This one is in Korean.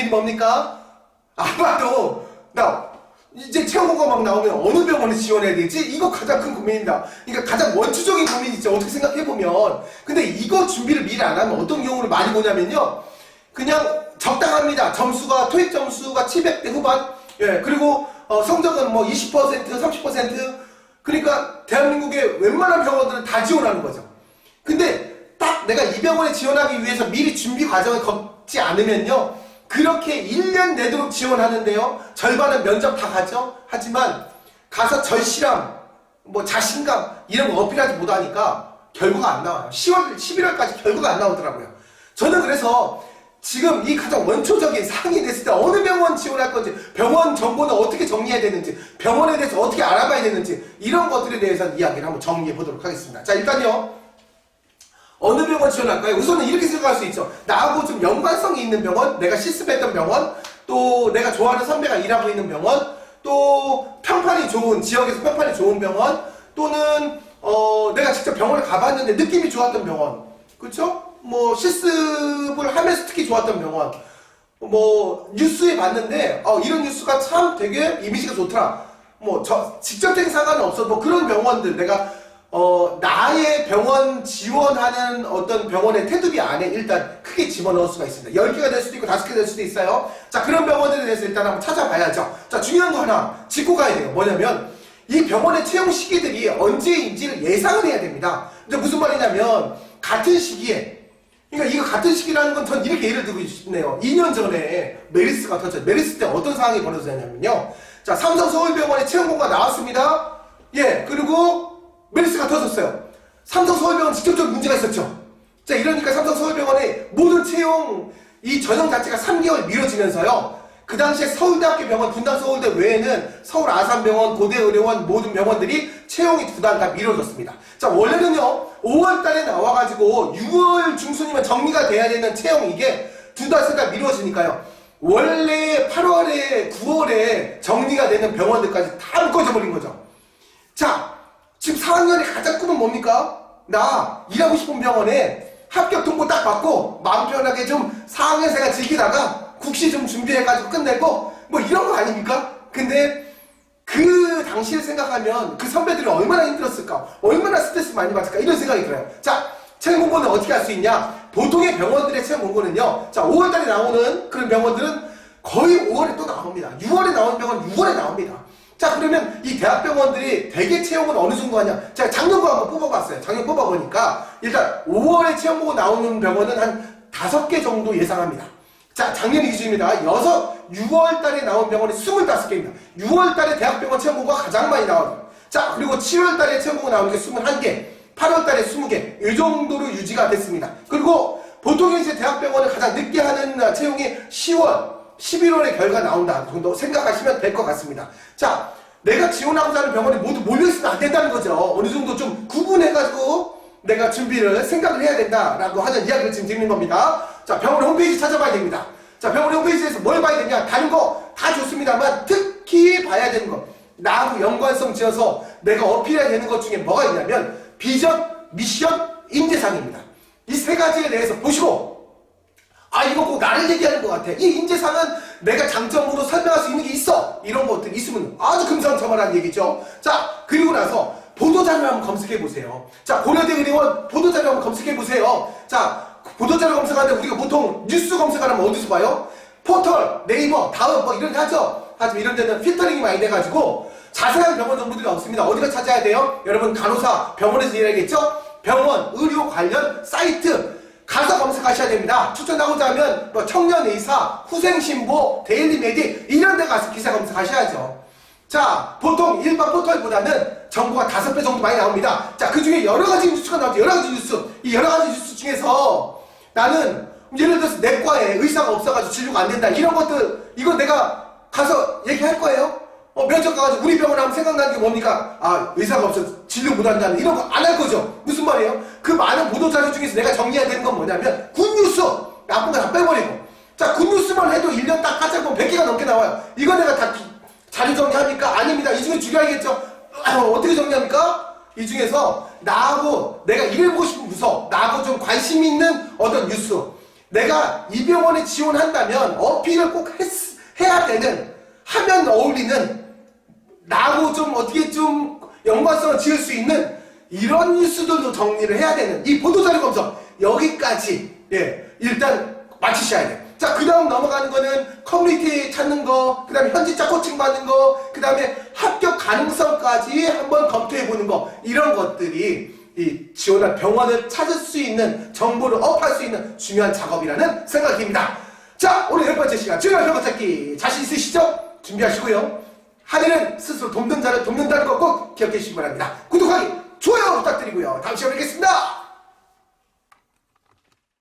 일이 뭡니까? 아마도 나 이제 채용고가 막 나오면 어느 병원에 지원해야 될지 이거 가장 큰 고민입니다. 그러니까 가장 원초적인 고민이죠. 어떻게 생각해보면. 근데 이거 준비를 미리 안 하면 어떤 경우를 많이 보냐면요. 그냥 적당합니다. 점수가 토익 점수가 700대 후반. 예, 그리고 성적은 뭐 20%, 30%. 그러니까 대한민국의 웬만한 병원들은 다 지원하는 거죠. 근데 딱 내가 이 병원에 지원하기 위해서 미리 준비 과정을 걷지 않으면요. 그렇게 1년 내도록 지원하는데요. 절반은 면접 다 가죠. 하지만 가서 절실함, 뭐 자신감 이런 거 어필하지 못하니까 결과가 안 나와요. 10월, 11월까지 결과가 안 나오더라고요. 저는 그래서 지금 이 가장 원초적인 상황이 됐을 때 어느 병원 지원할 건지, 병원 정보는 어떻게 정리해야 되는지, 병원에 대해서 어떻게 알아봐야 되는지 이런 것들에 대해서 이야기를 한번 정리해 보도록 하겠습니다. 자, 일단요. 어느 병원 지원할까요? 우선은 이렇게 생각할 수 있죠. 나하고 좀 연관성이 있는 병원, 내가 실습했던 병원, 또 내가 좋아하는 선배가 일하고 있는 병원, 또 평판이 좋은, 지역에서 평판이 좋은 병원, 또는 내가 직접 병원을 가봤는데 느낌이 좋았던 병원, 그쵸? 뭐 실습을 하면서 특히 좋았던 병원, 뭐 뉴스에 봤는데 이런 뉴스가 참 되게 이미지가 좋더라. 뭐 직접적인 상관은 없어도 뭐 그런 병원들 내가 나의 병원 지원하는 어떤 병원의 테두리 안에 일단 크게 집어넣을 수가 있습니다. 10개가 될 수도 있고 5개 될 수도 있어요. 자, 그런 병원들에 대해서 일단 한번 찾아봐야죠. 자, 중요한 거 하나 짚고 가야 돼요. 뭐냐면 이 병원의 채용 시기들이 언제인지를 예상을 해야 됩니다. 근데 무슨 말이냐면 같은 시기에, 그러니까 이거 같은 시기라는 건 전 이렇게 예를 들고 싶네요. 2년 전에 메르스가 터졌어요. 메르스 때 어떤 상황이 벌어졌냐면요. 자, 삼성 서울병원에 채용 공고가 나왔습니다. 예, 그리고 메르스가 터졌어요. 삼성 서울병원 직접적인 문제가 있었죠. 자, 이러니까 삼성 서울병원의 모든 채용 이 전형 자체가 3개월 미뤄지면서요. 그 당시에 서울대학교 병원, 분당 서울대 외에는 서울 아산병원, 고대의료원 모든 병원들이 채용이 2달 다 미뤄졌습니다. 자, 원래는요 5월달에 나와가지고 6월 중순이면 정리가 돼야 되는 채용 이게 2달, 3달 미뤄지니까요. 원래 8월에 9월에 정리가 되는 병원들까지 다 묶어져 버린 거죠. 자, 지금 4학년의 가장 꿈은 뭡니까? 나 일하고 싶은 병원에 합격 통보 딱 받고 마음 편하게 좀 4학년생활 즐기다가 국시 좀 준비해가지고 끝내고 뭐 이런 거 아닙니까? 근데 그 당시를 생각하면 그 선배들이 얼마나 힘들었을까? 얼마나 스트레스 많이 받을까? 이런 생각이 들어요. 자, 채용 공고는 어떻게 할 수 있냐? 보통의 병원들의 채용 공고는요. 자, 5월달에 나오는 그런 병원들은 거의 5월에 또 나옵니다. 6월에 나오는 병원은 6월에 나옵니다. 자, 그러면 이 대학병원들이 대개 채용은 어느 정도 하냐? 제가 작년도 한번 뽑아봤어요. 작년 뽑아보니까 일단 5월에 채용 보고 나오는 병원은 한 5개 정도 예상합니다. 자, 작년 기준입니다. 6월달에 나온 병원이 25개입니다. 6월달에 대학병원 채용 보고가 가장 많이 나와요. 자, 그리고 7월달에 채용 보고 나오는 게 21개, 8월달에 20개, 이 정도로 유지가 됐습니다. 그리고 보통 이제 대학병원을 가장 늦게 하는 채용이 10월, 11월에 결과 나온다 정도 생각하시면 될 것 같습니다. 자, 내가 지원하고자 하는 병원이 모두 몰려있으면 안 된다는 거죠. 어느 정도 좀 구분해가지고 내가 준비를 생각을 해야 된다라고 하는 이야기를 지금 드리는 겁니다. 자, 병원 홈페이지 찾아봐야 됩니다. 자, 병원 홈페이지에서 뭘 봐야 되냐? 다른 거 다 좋습니다만 특히 봐야 되는 거, 나하고 연관성 지어서 내가 어필해야 되는 것 중에 뭐가 있냐면 비전, 미션, 인재상입니다. 이 세 가지에 대해서 보시고 이거 꼭 나를 얘기하는 것 같아. 이 인재상은 내가 장점으로 설명할 수 있는 게 있어. 이런 것들 있으면 아주 금상첨화라는 얘기죠. 자, 그리고 나서 보도자료 한번 검색해보세요. 자, 고려대 의료원 보도자료 한번 검색해보세요. 자, 보도자료 검색하는데 우리가 보통 뉴스 검색하려면 어디서 봐요? 포털, 네이버, 다음 뭐 이런 데 하죠. 하지만 이런 데는 필터링이 많이 돼가지고 자세한 병원 정보들이 없습니다. 어디가 찾아야 돼요? 여러분 간호사, 병원에서 일하겠죠? 병원, 의료 관련 사이트 가서 검색하셔야 됩니다. 추천하고자 하면 뭐 청년의사, 후생신보, 데일리메디 이런 데 가서 기사 검색하셔야죠. 자, 보통 일반 포털보다는 정보가 5배 정도 많이 나옵니다. 자, 그 중에 여러 가지 뉴스가 나오죠. 여러 가지 뉴스. 이 여러 가지 뉴스 중에서 나는 예를 들어서 내과에 의사가 없어가지고 진료가 안 된다. 이런 것들, 이거 내가 가서 얘기할 거예요? 면접 가가지고 우리 병원 하면 생각나는 게 뭡니까? 의사가 없어서 진료 못 한다는 이런 거 안 할 거죠. 무슨 말이에요? 그 많은 보도자료 중에서 내가 정리해야 되는 건 뭐냐면 굿뉴스! 나쁜 거 다 빼버리고. 자, 굿뉴스만 해도 1년 딱 까짝 보면 100개가 넘게 나와요. 이거 내가 다 자료 정리합니까? 아닙니다. 이 중에 줄여야겠죠? 어떻게 정리합니까? 이 중에서 나하고 내가 일해보고 싶은 부서, 나하고 좀 관심 있는 어떤 뉴스, 내가 이 병원에 지원한다면 어필을 꼭 해야 되는, 하면 어울리는, 나하고 좀 어떻게 좀 연관성을 지을 수 있는 이런 뉴스들도 정리를 해야 되는 이 보도자료 검색, 여기까지 일단 마치셔야 돼요. 자, 그 다음 넘어가는 거는 커뮤니티 찾는 거, 그 다음에 현지자 코칭 받는 거, 그 다음에 합격 가능성까지 한번 검토해보는 거, 이런 것들이 이 지원할 병원을 찾을 수 있는, 정보를 업할 수 있는 중요한 작업이라는 생각입니다. 자, 오늘 10번째 시간 중요한 병원 찾기 자신 있으시죠? 준비하시고요. 하늘은 스스로 돕는 자를 돕는다는 거 꼭 기억해 주시기 바랍니다. 구독하기, 좋아요 부탁드리고요. 다음 시간에 뵙겠습니다.